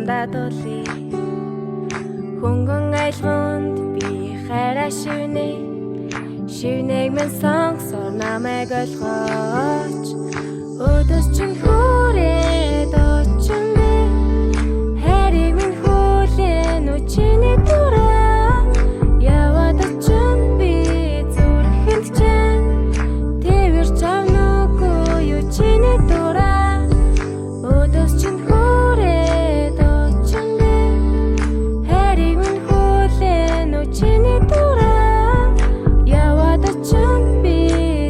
чамдаа дуулъя. Хөнгөн айлгуунд би хайраа шивнэг минь сонгосоор намайг ойлгооч. Өдөөс чинь хүрээд очин би хайрыг минь хүлээн үчиний дураа яваад очин би зүрхэнд чинь тэрвэрч авнаагүй үчиний дураа. Өдөөс чинь хүрээд очин би хайрыг минь хүлээн үчиний дураа яваад очин би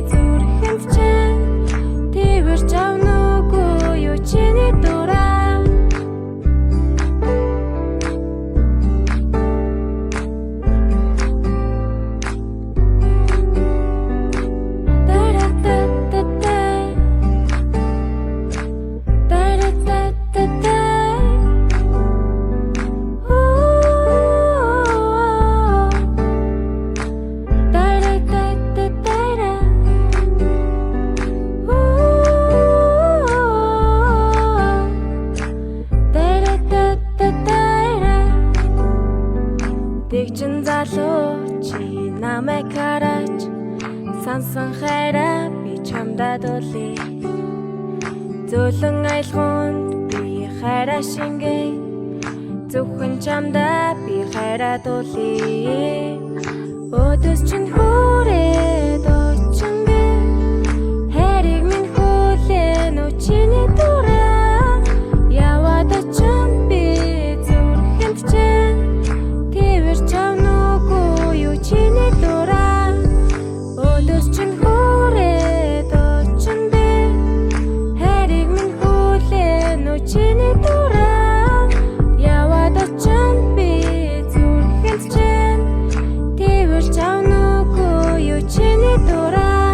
зүрхэнд чинь тэрвэрч авнаагүй үчиний дураа. Тэгчин залуу чи намайг хараач, сансан хайраа би чамдаа дуулъя. Зөөлөн айлгуунд би хайраа шингээ, зөвхөн чамдаа би хайраа дуулъя. Өдөөс чинь хүрээд очин би хайрыг минь хүлээн үчиний дураа яваад очин би зүрхэнд чинь тэрвэрч авнаагүй үчиний дураа. Өдөөс чинь хүрээд очин би хайрыг минь хүлээн үчиний дураа яваад очин би зүрхэнд чинь тэрвэрч авнаагүй үчиний дураа.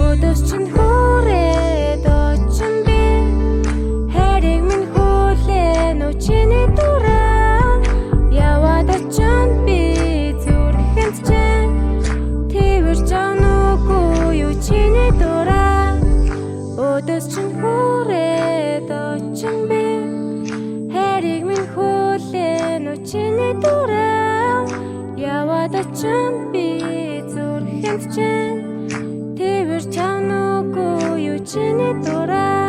Өдөөс чинь хүрээд очин би хайрыг минь хүлээн үчиний дураа яваад очин би зүрхэнд чинь тэрвэрч авнаагүй үчиний дураа. Өдөөс чинь хүрээд очин би хайрыг минь хүлээн үчиний дураа яваад очин би зүрхэнд чинь тэрвэрч авнаагүй үчиний дураа.